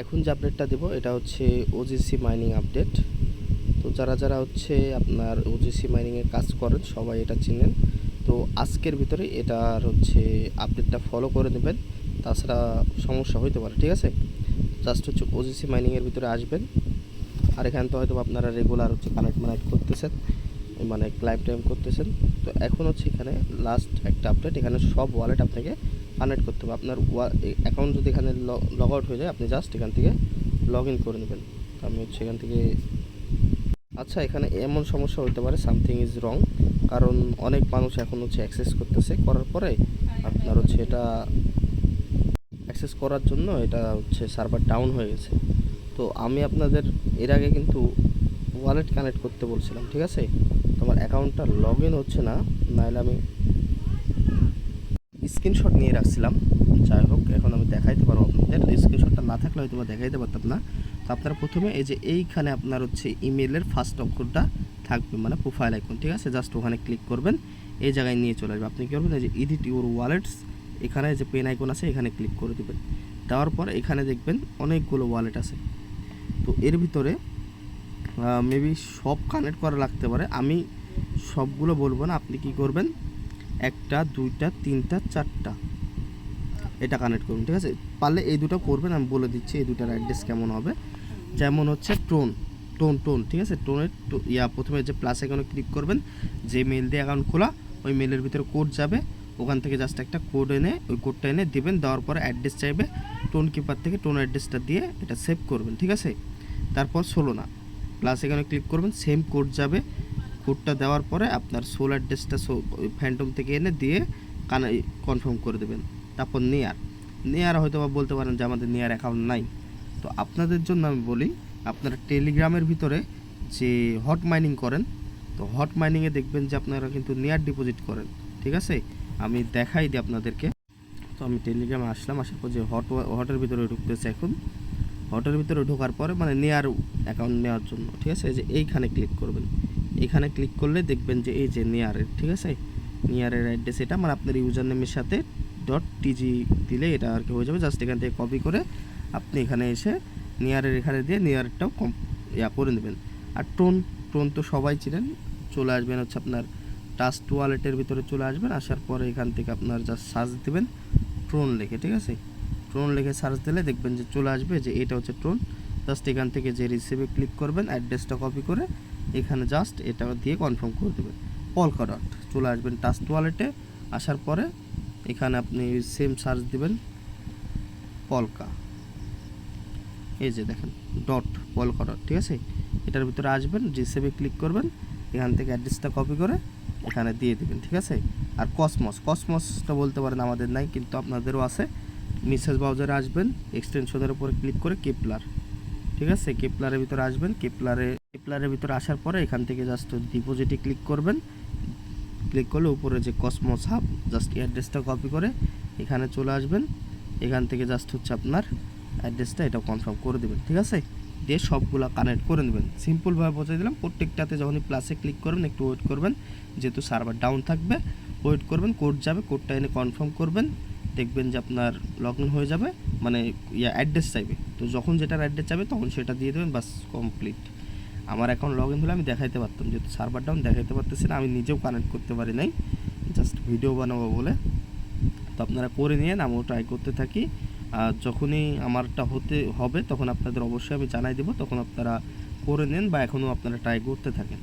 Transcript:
এখন যে আপডেটটা দেব এটা হচ্ছে ওজিসি মাইনিং আপডেট। তো যারা হচ্ছে আপনার ওজিসি মাইনিংয়ের কাজ করেন সবাই এটা চিনেন। তো আজকের ভিতরে এটার হচ্ছে আপডেটটা ফলো করে নেবেন, তাছাড়া সমস্যা হইতে পারে। ঠিক আছে, জাস্ট হচ্ছে ওজিসি মাইনিংয়ের ভিতরে আসবেন। আর এখানে তো হয়তো আপনারা রেগুলার হচ্ছে কানেক্ট করতেছেন, মানে ক্লাইম টাইম করতেছেন। তো এখন হচ্ছে এখানে লাস্ট একটা আপডেট, এখানে সব ওয়ালেট আপনাকে কানেক্ট করতে হবে। আপনার অ্যাকাউন্ট যদি এখানে লগ আউট হয়ে যায়, আপনি জাস্ট এখান থেকে লগ ইন করে নেবেন। তো আমি হচ্ছে এখান থেকে আচ্ছা, এখানে এমন সমস্যা হতে পারে সামথিং ইজ রং, কারণ অনেক মানুষ এখন হচ্ছে অ্যাক্সেস করতেছে, করার পরে আপনার হচ্ছে এটা অ্যাক্সেস করার জন্য এটা হচ্ছে সার্ভার ডাউন হয়ে গেছে। তো আমি আপনাদের এর আগে কিন্তু ওয়ালেট কানেক্ট করতে বলছিলাম, ঠিক আছে। তোমার অ্যাকাউন্টটা লগ ইন হচ্ছে না, নাহলে আমি স্ক্রিনশট নিয়ে রাখছিলাম। যাই হোক, এখন আমি দেখাইতে পারবো আপনাদের। স্ক্রিনশটটা না থাকলে হয়তো দেখাইতে পারতাম না। তো আপনারা প্রথমে এই যে এইখানে আপনার হচ্ছে ইমেলের ফার্স্ট অক্ষরটা থাকবে, মানে প্রোফাইল আইকন, ঠিক আছে। জাস্ট ওখানে ক্লিক করবেন, এই জায়গায় নিয়ে চলে আসবে। আপনি কী করবেন, এই যে এডিট ইউর ওয়ালেটস, এখানে যে পেন আইকন আছে এখানে ক্লিক করে দেবেন। দেওয়ার পর এখানে দেখবেন অনেকগুলো ওয়ালেট আছে। তো এর ভিতরে মেবি সব কানেক্ট করা লাগতে পারে, আমি সবগুলো বলবো না। আপনি কি করবেন, একটা, দুইটা, তিনটা, চারটা এটা কানেক্ট করুন, ঠিক আছে। পারলে এই দুটো করবেন, আমি বলে দিচ্ছি এই দুটার অ্যাড্রেস কেমন হবে। যেমন হচ্ছে টোন, ঠিক আছে। টোনের প্রথমে যে প্লাস আইকনে ক্লিক করবেন, যে মেল দিয়ে অ্যাকাউন্ট খোলা ওই মেলের ভিতরে কোড যাবে, ওখান থেকে জাস্ট একটা কোড এনে ওই কোডটা এনে দিবেন। দেওয়ার পরে অ্যাড্রেস চাইবে, টোন কিপার থেকে টোন অ্যাড্রেসটা দিয়ে এটা সেভ করবেন, ঠিক আছে। তারপর না প্লাস এখানে ক্লিক করবেন, সেম কোড যাবে। কোডটা দেওয়ার পরে আপনার সোল অ্যাড্রেসটা ফ্যান্টম থেকে এনে দিয়ে কনফার্ম করে দেবেন। তারপর নেয়ার হয়তো বা বলতে পারেন যে আমাদের নেয়ার অ্যাকাউন্ট নাই। তো আপনাদের জন্য আমি বলি, আপনারা টেলিগ্রামের ভিতরে যে হট মাইনিং করেন, তো হট মাইনিংয়ে দেখবেন যে আপনারা কিন্তু নেয়ার ডিপোজিট করেন, ঠিক আছে। আমি দেখাই দিই আপনাদেরকে। তো আমি টেলিগ্রামে আসলাম, আসার পর যে হটের ভিতরে ঢুকতেছে। এখন হটের ভিতরে ঢোকার পরে মানে নেয়ার অ্যাকাউন্ট নেওয়ার জন্য, ঠিক আছে, যে এইখানে ক্লিক করবেন। এখানে ক্লিক করলে দেখবেন যে এই যে নেয়ারের, ঠিক আছে, নেয়ারের অ্যাড্রেস এটা, মানে আপনার ইউজার নেমের সাথে .tg দিলে এটা আর কি হয়ে যাবে। জাস্ট এখান থেকে কপি করে আপনি এখানে এসে নেয়ারের এখানে দিয়ে নেয়ারটাও করে নেবেন। আর টোন তো সবাই চিনেন, চলে আসবেন হচ্ছে আপনার টাস্ট ওয়ালেটের ভিতরে চলে আসবেন। আসার পরে এখান থেকে আপনার জাস্ট সার্চ দেবেন ট্রোন লিখে, ঠিক আছে। ট্রোন লিখে সার্চ দিলে দেখবেন যে চলে আসবে যে এটা হচ্ছে ট্রোন। জাস্ট এখান থেকে যে রিসিভে ক্লিক করবেন, অ্যাড্রেসটা কপি করে এখানে জাস্ট এটা দিয়ে কনফার্ম করে দেবেন। পলকা ডট চলে আসবেন টাস্ট ওয়ালেটে। আসার পরে এখানে আপনি সেম সার্চ দিবেন পলকা, এই যে দেখেন পলকা ডট, ঠিক আছে। এটার ভিতরে আসবেন, রিসিভে ক্লিক করবেন, এখান থেকে অ্যাড্রেসটা কপি করে এখানে দিয়ে দেবেন, ঠিক আছে। আর কসমসটা বলতে পারেন আমাদের নাই, কিন্তু আপনাদেরও আছে। মেসেজ ব্রাউজারে আসবেন, এক্সটেনশনের উপরে ক্লিক করে কেপলার, ঠিক আছে, কেপলারের ভিতরে আসবেন। কেপলারের ভিতরে আসার পরে এখান থেকে জাস্ট ডিপোজিটে ক্লিক করবেন। ক্লিক করলে উপরে যে কসমস হাব, জাস্ট অ্যাড্রেসটা কপি করে এখানে চলে আসবেন। এখান থেকে জাস্ট হচ্ছে আপনার অ্যাড্রেসটা এটা কনফার্ম করে দেবেন, ঠিক আছে। দিয়ে সবগুলো কানেক্ট করে নেবেন। সিম্পলভাবে বোঝাই দিলাম। প্রত্যেকটাতে যখনই প্লাসে ক্লিক করবেন একটু ওয়েট করবেন, যেহেতু সার্ভার ডাউন থাকবে। ওয়েট করবেন, কোড যাবে, কোডটা এনে কনফার্ম করবেন, দেখবেন যে আপনার লগ ইন হয়ে যাবে। মানে অ্যাড্রেস চাইবে, তো যখন যেটার অ্যাড্রেস চাইবে তখন সেটা দিয়ে দেবেন, বাস কমপ্লিট। আমার অ্যাকাউন্ট লগ ইন হলে আমি দেখাইতে পারতাম, যেহেতু সার্ভার ডাউন দেখাইতে পারতেছি না, আমি নিজেও কানেক্ট করতে পারি নাই, জাস্ট ভিডিও বানাবো বলে। তো আপনারা করে নিন, আমিও ট্রাই করতে থাকি। আর যখনই আমারটা হবে তখন আপনাদের অবশ্যই আমি জানাই দেবো, তখন আপনারা করে নিন বা এখনও আপনারা ট্রাই করতে থাকেন।